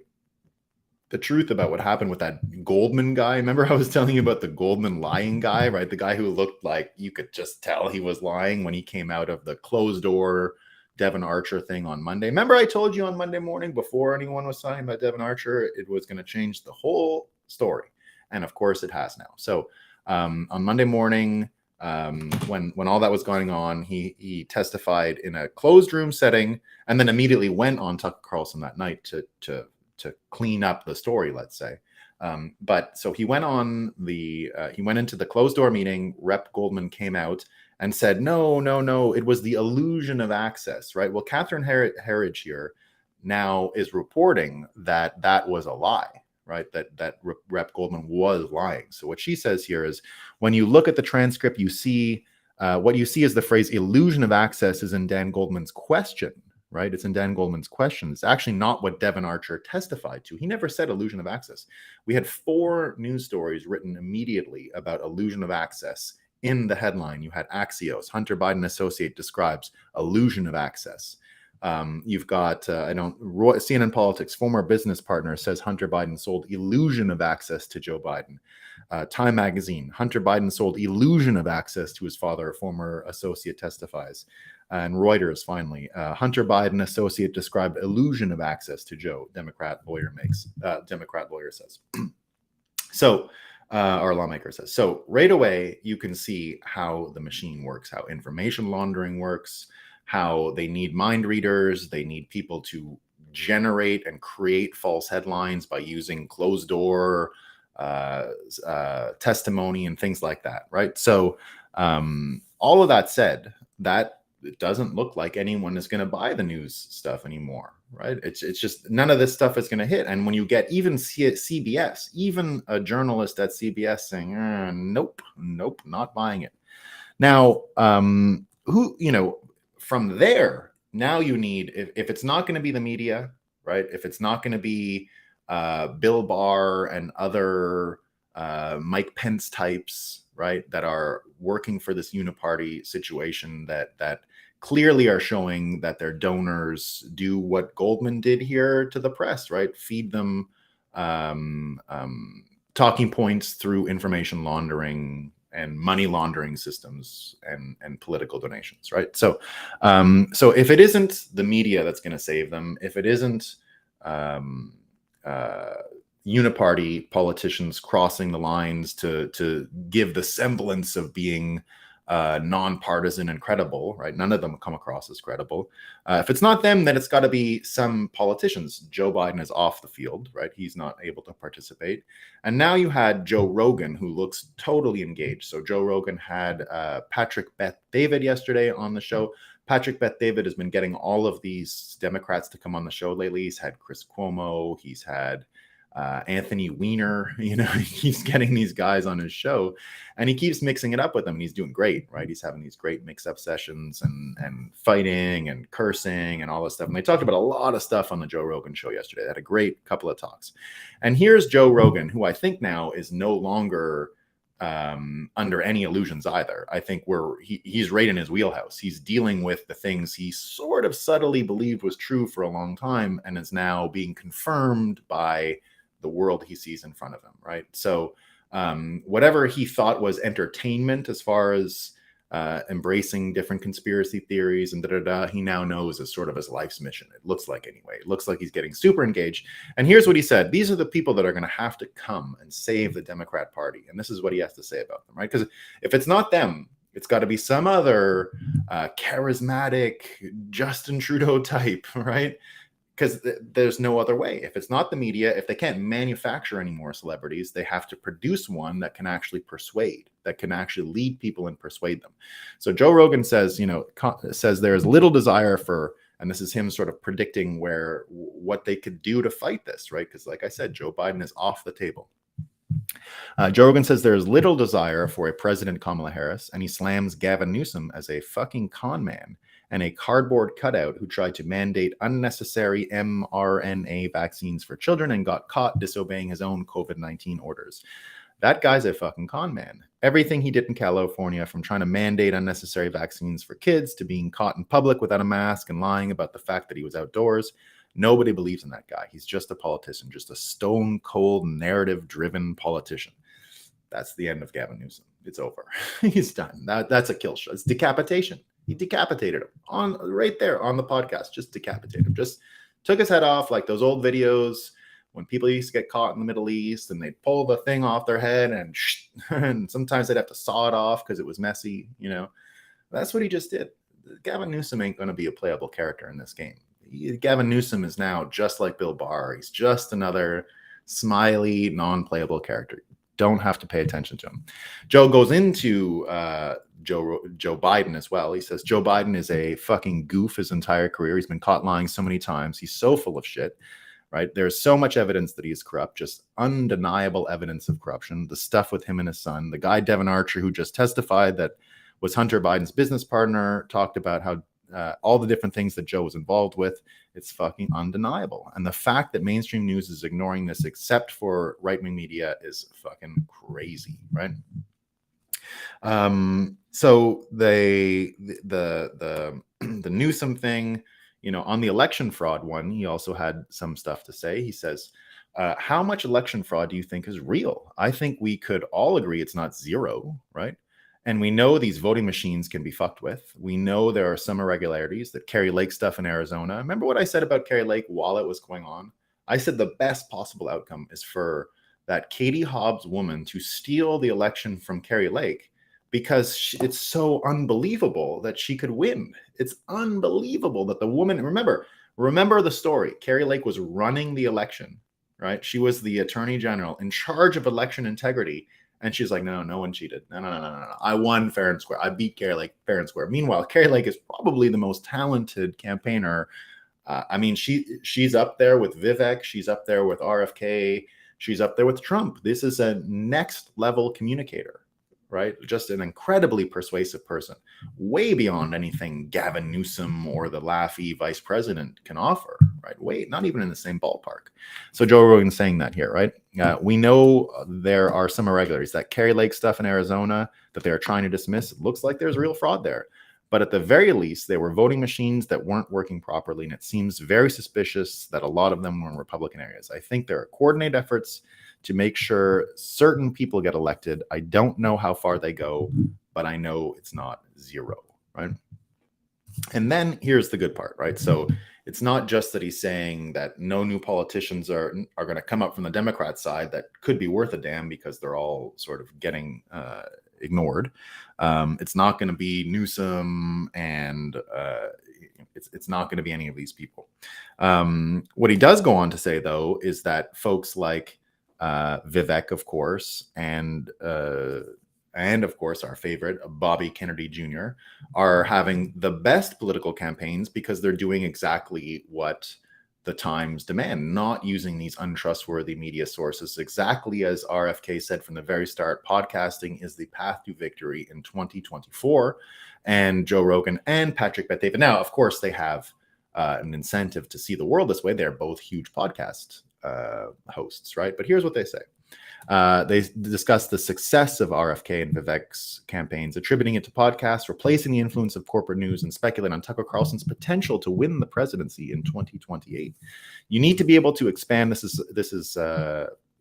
Speaker 1: the truth about what happened with that Goldman guy. Remember I was telling you about the Goldman lying guy, right? The guy who looked like you could just tell he was lying when he came out of the closed door Devon Archer thing on Monday. Remember I told you on Monday morning before anyone was talking about Devon Archer, it was going to change the whole story. And of course it has now. So on Monday morning, when all that was going on, he testified in a closed room setting and then immediately went on Tucker Carlson that night to clean up the story, let's say. But so he went on he went into the closed door meeting. Rep Goldman came out and said, no, it was the illusion of access, right? Well, Catherine Herridge here now is reporting that that was a lie, right? That Rep Goldman was lying. So what she says here is when you look at the transcript, you see what you see is the phrase illusion of access is in Dan Goldman's question, right? It's in Dan Goldman's question. It's actually not what Devon Archer testified to. He never said illusion of access. We had 4 news stories written immediately about illusion of access. In the headline, you had Axios, Hunter Biden associate describes illusion of access. You've got, CNN Politics, former business partner says Hunter Biden sold illusion of access to Joe Biden. Time Magazine, Hunter Biden sold illusion of access to his father, former associate testifies. And Reuters, finally, Hunter Biden associate described illusion of access to Joe, Democrat lawyer says. So, our lawmaker says. So right away, you can see how the machine works, how information laundering works, how they need mind readers. They need people to generate and create false headlines by using closed door testimony and things like that, right? So all of that said, that it doesn't look like anyone is going to buy the news stuff anymore, right? It's just none of this stuff is going to hit. And when you get even CBS, even a journalist at CBS saying, nope, not buying it. Now, from there, now you need, if it's not going to be the media, right? If it's not going to be Bill Barr and other Mike Pence types, right, that are working for this uniparty situation that clearly are showing that their donors do what Goldman did here to the press, right? Feed them talking points through information laundering and money laundering systems and political donations, right? So if it isn't the media that's going to save them, if it isn't uniparty politicians crossing the lines to give the semblance of being nonpartisan and credible, right? None of them come across as credible. If it's not them, then it's got to be some politicians. Joe Biden is off the field, right? He's not able to participate. And now you had Joe Rogan, who looks totally engaged. So Joe Rogan had Patrick Bet-David yesterday on the show. Patrick Bet-David has been getting all of these Democrats to come on the show lately. He's had Chris Cuomo. He's had Anthony Weiner. He's getting these guys on his show and he keeps mixing it up with them and he's doing great, right? He's having these great mix-up sessions and fighting and cursing and all this stuff. And they talked about a lot of stuff on the Joe Rogan show yesterday. They had a great couple of talks. And here's Joe Rogan, who I think now is no longer under any illusions either. I think he's right in his wheelhouse. He's dealing with the things he sort of subtly believed was true for a long time and is now being confirmed by the world he sees in front of him, right? So whatever he thought was entertainment as far as embracing different conspiracy theories and he now knows is sort of his life's mission. It looks like anyway. It looks like he's getting super engaged. And here's what he said. These are the people that are going to have to come and save the Democrat Party. And this is what he has to say about them, right? Because if it's not them, it's got to be some other charismatic Justin Trudeau type, right? Because there's no other way. If it's not the media, if they can't manufacture any more celebrities, they have to produce one that can actually persuade, that can actually lead people and persuade them. So Joe Rogan says, says there is little desire for, and this is him sort of predicting what they could do to fight this, right? Because like I said, Joe Biden is off the table. Joe Rogan says there is little desire for a President Kamala Harris, and he slams Gavin Newsom as a fucking con man and a cardboard cutout who tried to mandate unnecessary mRNA vaccines for children and got caught disobeying his own COVID-19 orders. That guy's a fucking con man. Everything he did in California, from trying to mandate unnecessary vaccines for kids to being caught in public without a mask and lying about the fact that he was outdoors, nobody believes in that guy. He's just a politician, just a stone cold narrative-driven politician. That's the end of Gavin Newsom. It's over. He's done. That's a kill shot. It's decapitation. He decapitated him on right there on the podcast. Just decapitated him. Just took his head off, like those old videos when people used to get caught in the Middle East and they'd pull the thing off their head and sometimes they'd have to saw it off because it was messy. You know, that's what he just did. Gavin Newsom ain't going to be a playable character in this game. Gavin Newsom is now just like Bill Barr. He's just another smiley, non-playable character. Don't have to pay attention to him. Joe goes into Joe Biden as well. He says Joe Biden is a fucking goof his entire career. He's been caught lying so many times. He's so full of shit, right? There's so much evidence that he's corrupt, just undeniable evidence of corruption. The stuff with him and his son. The guy, Devin Archer, who just testified that was Hunter Biden's business partner, talked about how all the different things that Joe was involved with. It's fucking undeniable. And the fact that mainstream news is ignoring this, except for right-wing media, is fucking crazy, right? So the Newsom thing, you know, on the election fraud one, he also had some stuff to say. He says, how much election fraud do you think is real? I think we could all agree it's not zero, right? And we know these voting machines can be fucked with. We know there are some irregularities. That Kerry Lake stuff in Arizona. Remember what I said about Kerry Lake while it was going on? I said the best possible outcome is for that Katie Hobbs woman to steal the election from Kerry Lake because it's so unbelievable that she could win. It's unbelievable that the woman, remember the story. Kerry Lake was running the election, right? She was the attorney general in charge of election integrity. And she's like, no one cheated. No. I won fair and square. I beat Kerry Lake fair and square. Meanwhile, Kerry Lake is probably the most talented campaigner. I mean, she's up there with Vivek. She's up there with RFK. She's up there with Trump. This is a next level communicator, right? Just an incredibly persuasive person, way beyond anything Gavin Newsom or the Laffy vice president can offer, right? Wait, not even in the same ballpark. So Joe Rogan's saying that here, right? We know there are some irregularities. That Kerry Lake stuff in Arizona that they're trying to dismiss, it looks like there's real fraud there. But at the very least, they were voting machines that weren't working properly, and it seems very suspicious that a lot of them were in Republican areas. I think there are coordinated efforts to make sure certain people get elected. I don't know how far they go, but I know it's not zero, right? And then here's the good part, right? So it's not just that he's saying that no new politicians are going to come up from the Democrat side that could be worth a damn because they're all sort of getting ignored. It's not going to be Newsom, and it's not going to be any of these people. What he does go on to say, though, is that folks like Vivek, of course, and of course our favorite Bobby Kennedy Jr. are having the best political campaigns because they're doing exactly what the times demand, not using these untrustworthy media sources. Exactly as RFK said from the very start, podcasting is the path to victory in 2024. And Joe Rogan and Patrick Bet-David. Now, of course, they have an incentive to see the world this way. They're both huge podcast hosts, right? But here's what they say. They discuss the success of RFK and Vivek's campaigns, attributing it to podcasts, replacing the influence of corporate news, and speculate on Tucker Carlson's potential to win the presidency in 2028. You need to be able to expand. This is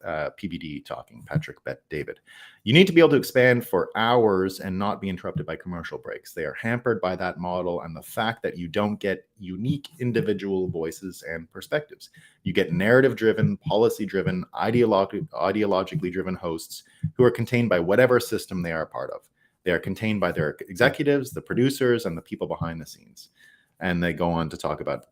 Speaker 1: PBD talking, Patrick Bet-David. You need to be able to expand for hours and not be interrupted by commercial breaks. They are hampered by that model and the fact that you don't get unique individual voices and perspectives. You get narrative-driven, policy-driven, ideologically driven hosts who are contained by whatever system they are a part of. They are contained by their executives, the producers, and the people behind the scenes. And they go on to talk about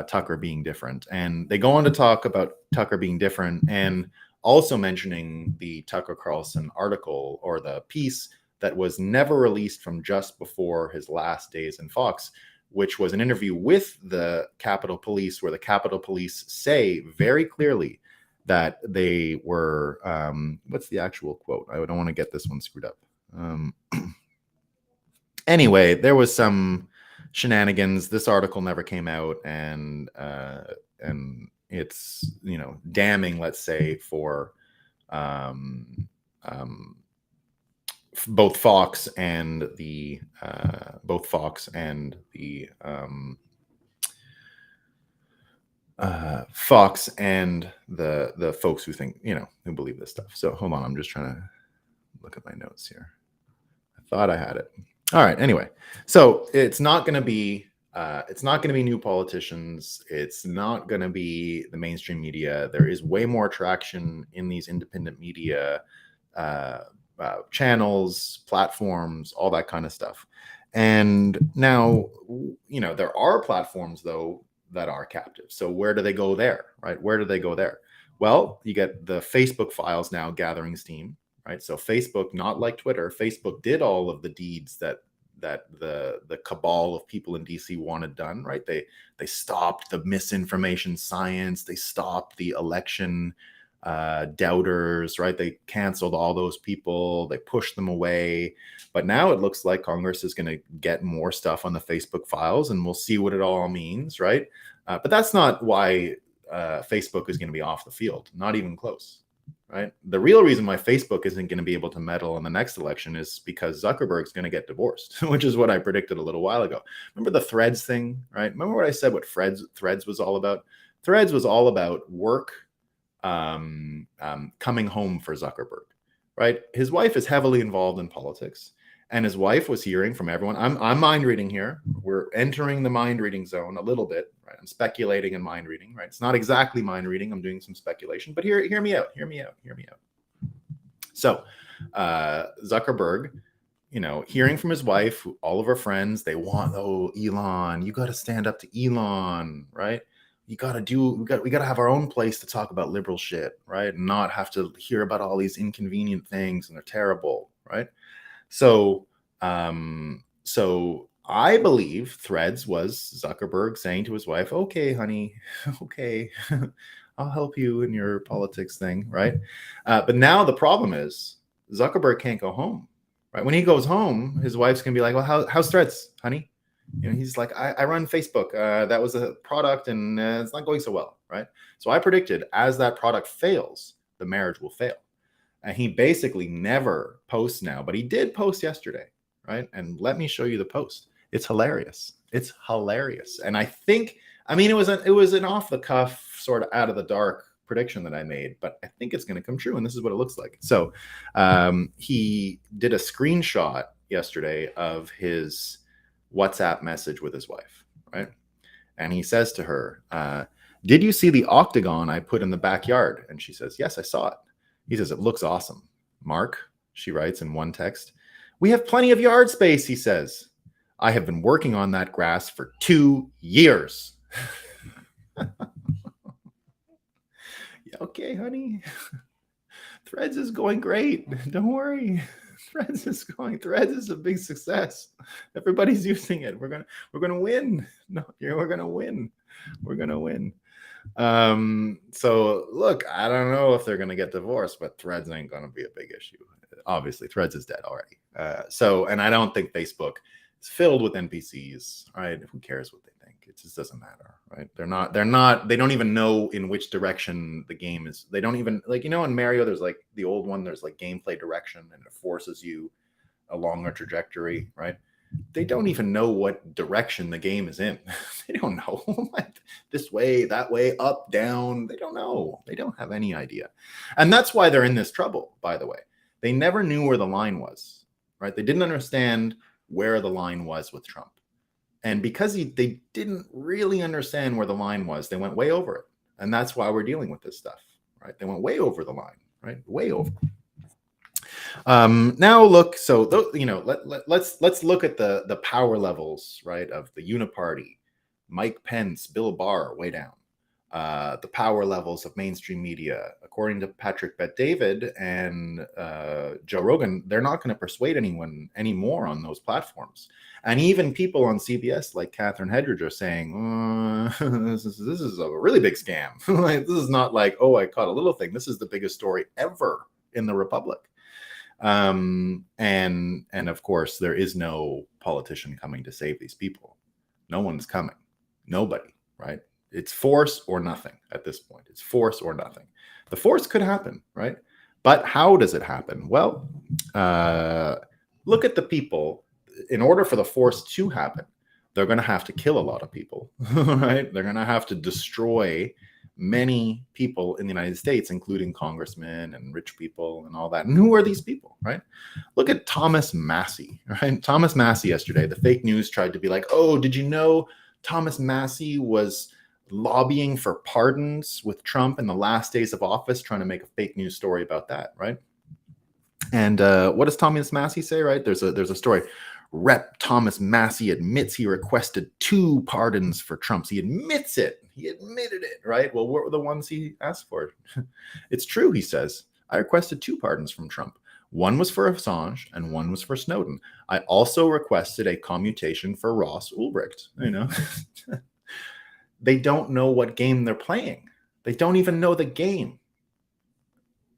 Speaker 1: Tucker being different. And they go on to talk about Tucker being different and also mentioning the Tucker Carlson article or the piece that was never released from just before his last days in Fox, which was an interview with the Capitol Police, where the Capitol Police say very clearly that they were, what's the actual quote? I don't want to get this one screwed up. Anyway, there was some shenanigans. This article never came out, and it's, damning, let's say, for um, um, both Fox and the the folks who think, who believe this stuff. So hold on, I'm just trying to look at my notes here. I thought I had it. All right. Anyway, so it's not going to be new politicians. It's not going to be the mainstream media. There is way more traction in these independent media channels, platforms, all that kind of stuff. And now, there are platforms though that are captive. So where do they go there, right? Where do they go there? Well, you get the Facebook files now gathering steam, right? So Facebook, not like Twitter, Facebook did all of the deeds that the cabal of people in DC wanted done, right? They stopped the misinformation science. They stopped the election doubters, right? They canceled all those people. They pushed them away. But now it looks like Congress is going to get more stuff on the Facebook files, and we'll see what it all means, right? But that's not why Facebook is going to be off the field. Not even close. Right. The real reason why Facebook isn't going to be able to meddle in the next election is because Zuckerberg's going to get divorced, which is what I predicted a little while ago. Remember the Threads thing, right? Remember what I said, what Threads was all about? Threads was all about work coming home for Zuckerberg, right? His wife is heavily involved in politics, and his wife was hearing from everyone. I'm mind reading here. We're entering the mind reading zone a little bit, right? I'm speculating and mind reading, right? It's not exactly mind reading. I'm doing some speculation, but hear me out. So Zuckerberg, hearing from his wife, all of her friends, they want, Elon, you got to stand up to Elon, right? We got to have our own place to talk about liberal shit, right? And not have to hear about all these inconvenient things and they're terrible, right? So I believe Threads was Zuckerberg saying to his wife, okay, honey, okay, I'll help you in your politics thing, right? But now the problem is Zuckerberg can't go home, right? When he goes home, his wife's going to be like, well, how's Threads, honey? He's like, I run Facebook. That was a product and it's not going so well, right? So I predicted as that product fails, the marriage will fail. And he basically never posts now, but he did post yesterday, right? And let me show you the post. It's hilarious. It's hilarious. And I think, it was an off the cuff, sort of out of the dark prediction that I made, but I think it's going to come true. And this is what it looks like. So he did a screenshot yesterday of his WhatsApp message with his wife, right? And he says to her, did you see the octagon I put in the backyard? And she says, yes, I saw it. He says, it looks awesome. Mark, she writes in one text, we have plenty of yard space, he says. I have been working on that grass for 2 years. Okay, honey. Threads is going great. Don't worry. Threads is a big success. Everybody's using it. We're gonna win. No, we're gonna win. We're gonna win. So look, I don't know if they're gonna get divorced, but Threads ain't gonna be a big issue. Obviously, Threads is dead already. And I don't think Facebook is filled with NPCs. Right? Who cares what they think? It just doesn't matter, right? They don't even know in which direction the game is. They don't even, in Mario, there's like the old one, there's like gameplay direction and it forces you along a trajectory, right? They don't even know what direction the game is in. They don't know this way, that way, up, down. They don't know. They don't have any idea. And that's why they're in this trouble, by the way. They never knew where the line was, right? They didn't understand where the line was with Trump. And because they didn't really understand where the line was, they went way over it. And that's why we're dealing with this stuff, right? They went way over the line, right? Way over. Now look, so let's look at the power levels, right, of the uniparty. Mike Pence, Bill Barr, way down. The power levels of mainstream media, according to Patrick Bet-David and Joe Rogan, they're not going to persuade anyone anymore on those platforms. And even people on CBS like Catherine Hedridge are saying, this is a really big scam. This is not like, oh, I caught a little thing. This is the biggest story ever in the Republic. And of course, there is no politician coming to save these people. No one's coming. Nobody, right? It's force or nothing at this point. It's force or nothing. The force could happen, right? But how does it happen? Well, look at the people. In order for the force to happen, they're going to have to kill a lot of people, right? They're going to have to destroy many people in the United States, including congressmen and rich people and all that. And who are these people, right? Look at Thomas Massey, right? Thomas Massey yesterday, the fake news tried to be like, oh, did you know Thomas Massey was lobbying for pardons with Trump in the last days of office, trying to make a fake news story about that, right? And what does Thomas Massey say, right? There's a story. Rep. Thomas Massey admits he requested 2 pardons for Trump. He admits it. He admitted it, right? Well, what were the ones he asked for? It's true, he says. I requested 2 pardons from Trump. One was for Assange and one was for Snowden. I also requested a commutation for Ross Ulbricht. You know, they don't know what game they're playing. They don't even know the game.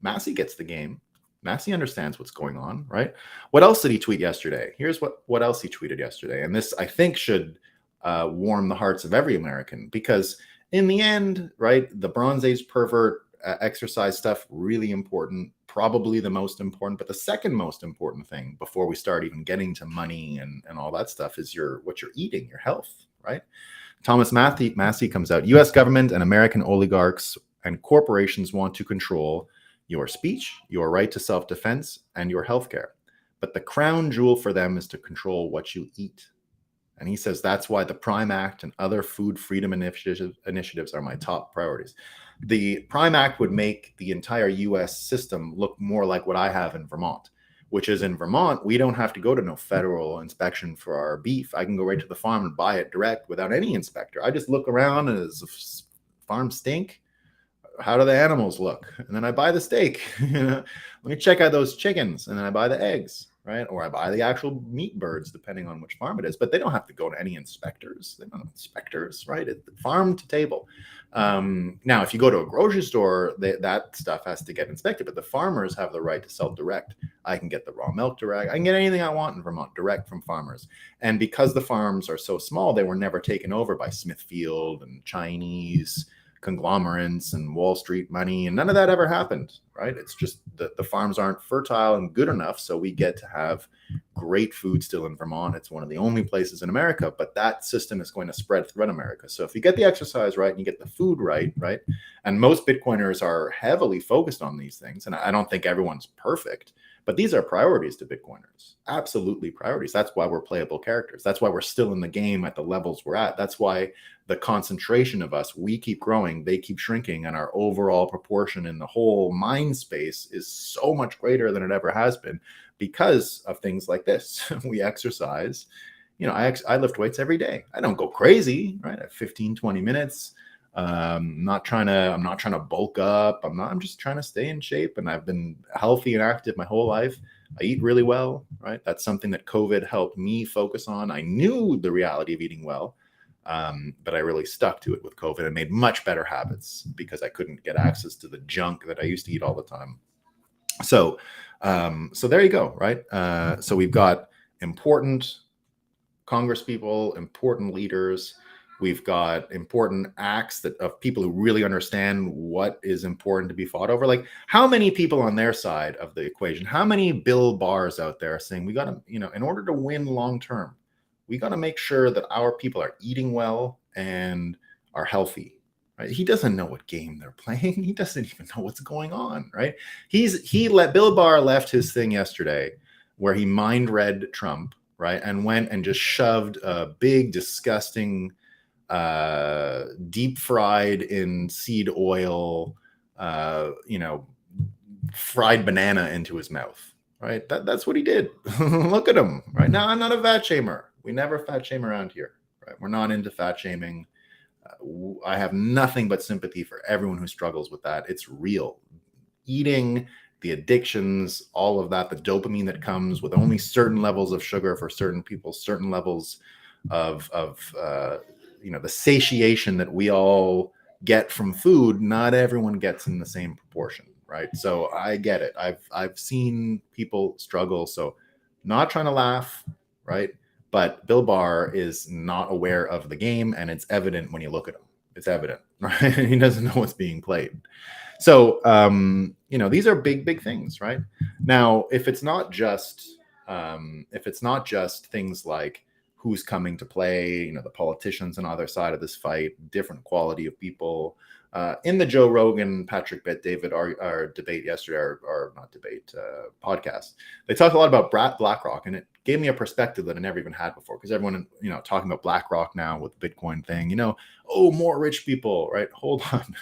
Speaker 1: Massey gets the game. Massey understands what's going on, right? What else did he tweet yesterday? Here's what else he tweeted yesterday. And this, I think, should warm the hearts of every American, because in the end, right, the Bronze Age pervert exercise stuff, really important, probably the most important. But the second most important thing before we start even getting to money and all that stuff is what you're eating, your health, right? Thomas Massey comes out. U.S. government and American oligarchs and corporations want to control your speech, your right to self-defense, and your healthcare. But the crown jewel for them is to control what you eat. And he says that's why the Prime Act and other food freedom initiatives are my top priorities. The Prime Act would make the entire U.S. system look more like what I have in Vermont, which is in Vermont, we don't have to go to no federal inspection for our beef. I can go right to the farm and buy it direct without any inspector. I just look around and does the farm stink? How do the animals look? And then I buy the steak. Let me check out those chickens, and then I buy the eggs, right? Or I buy the actual meat birds, depending on which farm it is. But they don't have to go to any inspectors. They don't have inspectors, right? It's farm to table. Now, if you go to a grocery store, that stuff has to get inspected. But the farmers have the right to sell direct. I can get the raw milk direct. I can get anything I want in Vermont direct from farmers. And because the farms are so small, they were never taken over by Smithfield and Chinese conglomerates and Wall Street money, and none of that ever happened, right? It's just that the farms aren't fertile and good enough, so we get to have great food still in Vermont. It's one of the only places in America, but that system is going to spread throughout America. So if you get the exercise right and you get the food right, and most Bitcoiners are heavily focused on these things, and I don't think everyone's perfect, but these are priorities to Bitcoiners, absolutely priorities. That's why we're playable characters. That's why we're still in the game at the levels we're at. That's why the concentration of us, we keep growing, they keep shrinking, and our overall proportion in the whole mind space is so much greater than it ever has been because of things like this. We exercise. You know, I lift weights every day. I don't go crazy, right? At 15, 20 minutes. I'm not trying to bulk up. I'm just trying to stay in shape, and I've been healthy and active my whole life. I eat really well, right? That's something that COVID helped me focus on. I knew the reality of eating well, but I really stuck to it with COVID and made much better habits because I couldn't get access to the junk that I used to eat all the time. So there you go, right? So we've got important Congress people, important leaders. We've got important acts of people who really understand what is important to be fought over. Like, how many people on their side of the equation, how many Bill Bars out there saying we got to, in order to win long term, we got to make sure that our people are eating well and are healthy. Right? He doesn't know what game they're playing. He doesn't even know what's going on. Right? Bill Barr left his thing yesterday where he mind read Trump, right, and went and just shoved a big, disgusting, deep fried in seed oil, fried banana into his mouth, right? That's what he did. Look at him, right? Now, I'm not a fat shamer. We never fat shame around here, right? We're not into fat shaming. I have nothing but sympathy for everyone who struggles with that. It's real. Eating, the addictions, all of that, the dopamine that comes with only certain levels of sugar for certain people, certain levels of the satiation that we all get from food, not everyone gets in the same proportion, right? So I get it. I've seen people struggle. So not trying to laugh, right? but Bill Barr is not aware of the game, and it's evident when you look at him. It's evident, right? He doesn't know what's being played. So, these are big things, right? Now, if it's not just things like who's coming to play, the politicians on either side of this fight, different quality of people. In the Joe Rogan, Patrick Bet-David our debate yesterday, or not debate, podcast, they talked a lot about BlackRock, and it gave me a perspective that I never even had before, because everyone, talking about BlackRock now with the Bitcoin thing, oh, more rich people, right? Hold on.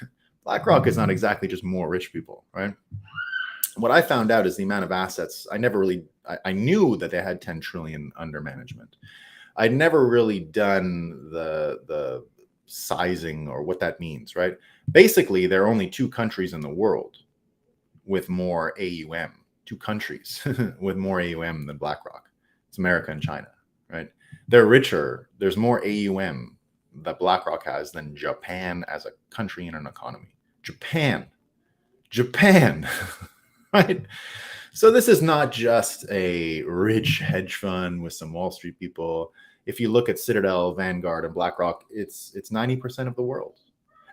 Speaker 1: BlackRock is not exactly just more rich people, right? What I found out is the amount of assets. I knew that they had 10 trillion under management. I'd never really done the sizing or what that means, right? Basically, there are only two countries in the world with more AUM, two countries with more AUM than BlackRock. It's America and China, right? They're richer. There's more AUM that BlackRock has than Japan as a country and an economy. Japan, right? So this is not just a rich hedge fund with some Wall Street people. If you look at Citadel, Vanguard, and BlackRock, it's 90% of the world.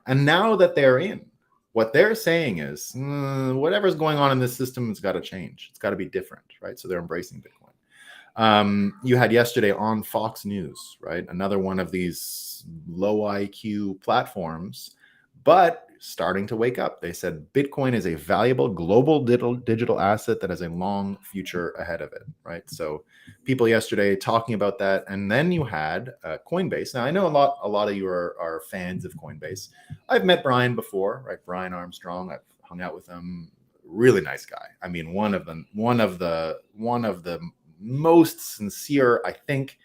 Speaker 1: And now that they're in, what they're saying is, whatever's going on in this system, it's got to change. It's got to be different, right? So they're embracing Bitcoin. You had yesterday on Fox News, right? Another one of these low IQ platforms, but starting to wake up. They said Bitcoin is a valuable global digital asset that has a long future ahead of it, right? So people yesterday talking about that. And then you had Coinbase. Now, I know a lot of you are fans of Coinbase. I've met Brian before, right? Brian Armstrong. I've hung out with him. Really nice guy. I mean, one of the most sincere, I think,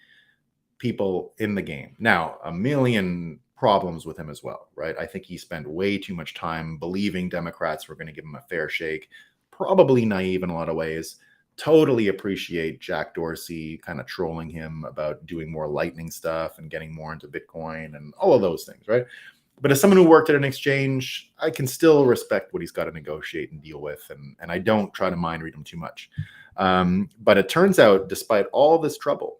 Speaker 1: people in the game. Now, a million problems with him as well, right? I think he spent way too much time believing Democrats were going to give him a fair shake. Probably naive in a lot of ways. Totally appreciate Jack Dorsey kind of trolling him about doing more Lightning stuff and getting more into Bitcoin and all of those things, right? But as someone who worked at an exchange, I can still respect what he's got to negotiate and deal with, and I don't try to mind read him too much. But it turns out, despite all this trouble,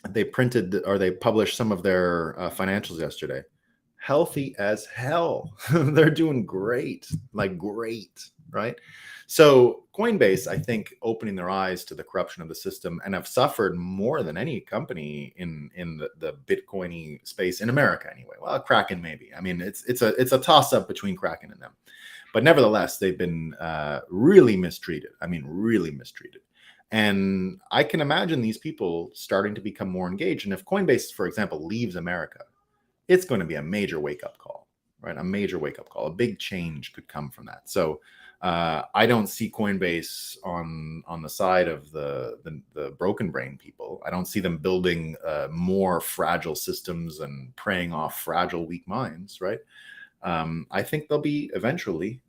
Speaker 1: they published some of their financials yesterday. Healthy as hell. They're doing great, right? So Coinbase, I think, opening their eyes to the corruption of the system, and have suffered more than any company in the Bitcoin space in America anyway. Well, Kraken maybe. I mean, it's a toss up between Kraken and them, but nevertheless, they've been really mistreated. I mean, really mistreated. And I can imagine these people starting to become more engaged. And if Coinbase, for example, leaves America, it's going to be a major wake-up call, right? A major wake-up call. A big change could come from that. So I don't see Coinbase on the side of the broken brain people. I don't see them building more fragile systems and preying off fragile, weak minds, right? I think they'll be eventually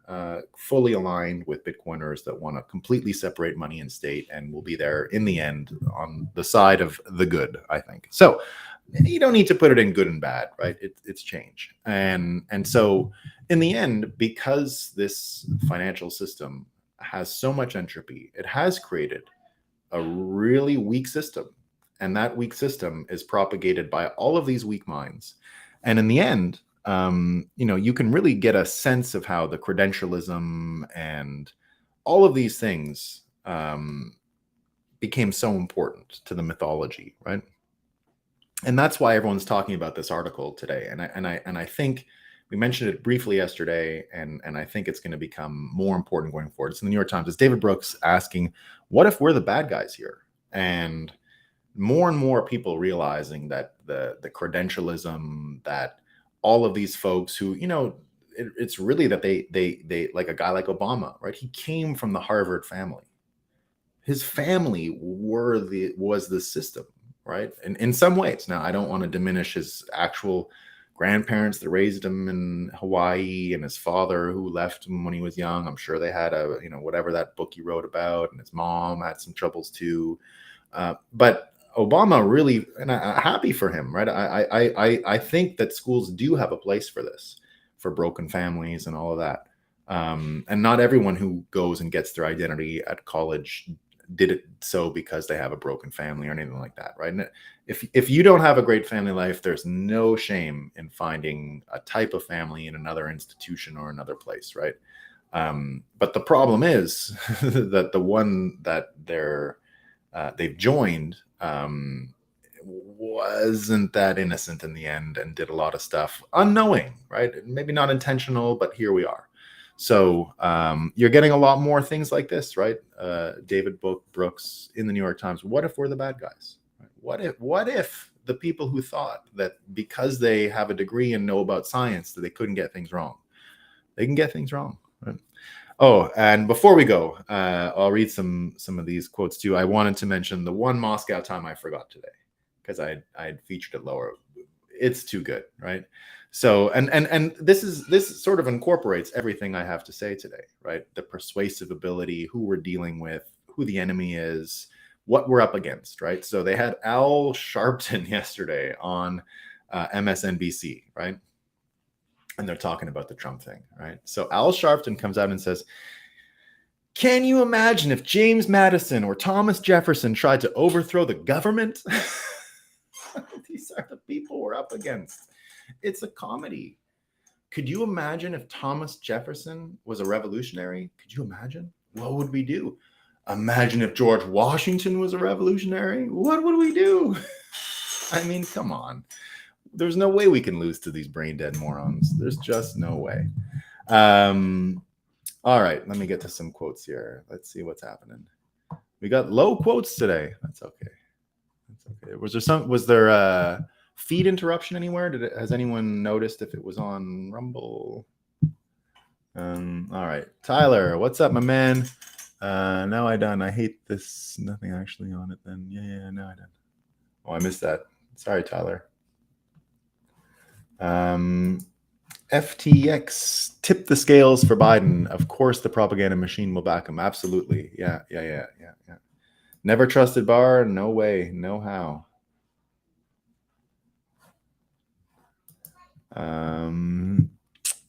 Speaker 1: fully aligned with Bitcoiners that want to completely separate money and state, and will be there in the end on the side of the good, I think. So you don't need to put it in good and bad, right? It's change. And so in the end, because this financial system has so much entropy, it has created a really weak system. And that weak system is propagated by all of these weak minds. And in the end, you can really get a sense of how the credentialism and all of these things became so important to the mythology, right? And that's why everyone's talking about this article today. And I think we mentioned it briefly yesterday, and I think it's going to become more important going forward. It's in the New York Times. It's David Brooks asking, what if we're the bad guys here? And more people realizing that the credentialism, that all of these folks who, it's really that they like a guy like Obama, right? He came from the Harvard family. His family was the system, right? And in some ways, now I don't want to diminish his actual grandparents that raised him in Hawaii, and his father who left him when he was young. I'm sure they had whatever that book he wrote about, and his mom had some troubles too. But Obama really, and I'm happy for him, right? I think that schools do have a place for this, for broken families and all of that. And not everyone who goes and gets their identity at college did it so because they have a broken family or anything like that, right? And if you don't have a great family life, there's no shame in finding a type of family in another institution or another place, right? But the problem is that the one that they've joined wasn't that innocent in the end and did a lot of stuff unknowing, right? Maybe not intentional, but here we are. So you're getting a lot more things like this, right? David Brooks in the New York Times. What if we're the bad guys? What if the people who thought that because they have a degree and know about science that they couldn't get things wrong, they can get things wrong, right? Oh, and before we go, I'll read some of these quotes too. I wanted to mention the one Moscow time I forgot today because I had featured it lower. It's too good, right? So and this sort of incorporates everything I have to say today, right? The persuasive ability, who we're dealing with, who the enemy is, what we're up against, right? So they had Al Sharpton yesterday on MSNBC, right? And they're talking about the Trump thing, right? So Al Sharpton comes out and says, can you imagine if James Madison or Thomas Jefferson tried to overthrow the government? These are the people we're up against. It's a comedy. Could you imagine if Thomas Jefferson was a revolutionary? Could you imagine? What would we do? Imagine if George Washington was a revolutionary? What would we do? I mean, come on. There's no way we can lose to these brain dead morons. There's just no way. All right, let me get to some quotes here. Let's see what's happening. We got low quotes today. That's okay. That's okay. Was there a feed interruption anywhere? Has anyone noticed if it was on Rumble? All right, Tyler, what's up, my man? Now I done. I hate this. Nothing actually on it. Then yeah. Now I done. Oh, I missed that. Sorry, Tyler. FTX tip the scales for Biden. Of course, the propaganda machine will back him. Absolutely. Yeah. Never trusted Barr. No way. No how.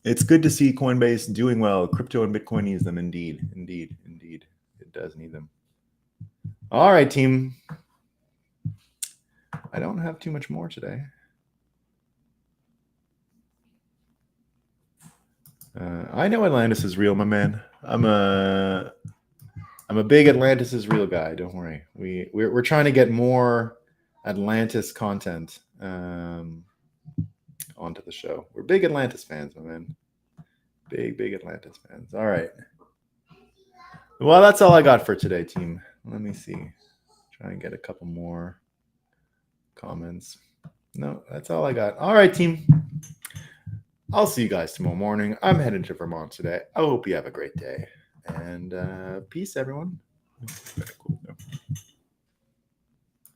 Speaker 1: It's good to see Coinbase doing well. Crypto and Bitcoin needs them. Indeed. It does need them. All right, team. I don't have too much more today. I know Atlantis is real, my man. I'm a big Atlantis is real guy. Don't worry. We're trying to get more Atlantis content onto the show. We're big Atlantis fans, my man. Big Atlantis fans. All right. Well, that's all I got for today, team. Let me see. Try and get a couple more comments. No, that's all I got. All right, team. I'll see you guys tomorrow morning. I'm heading to Vermont today. I hope you have a great day. And peace, everyone.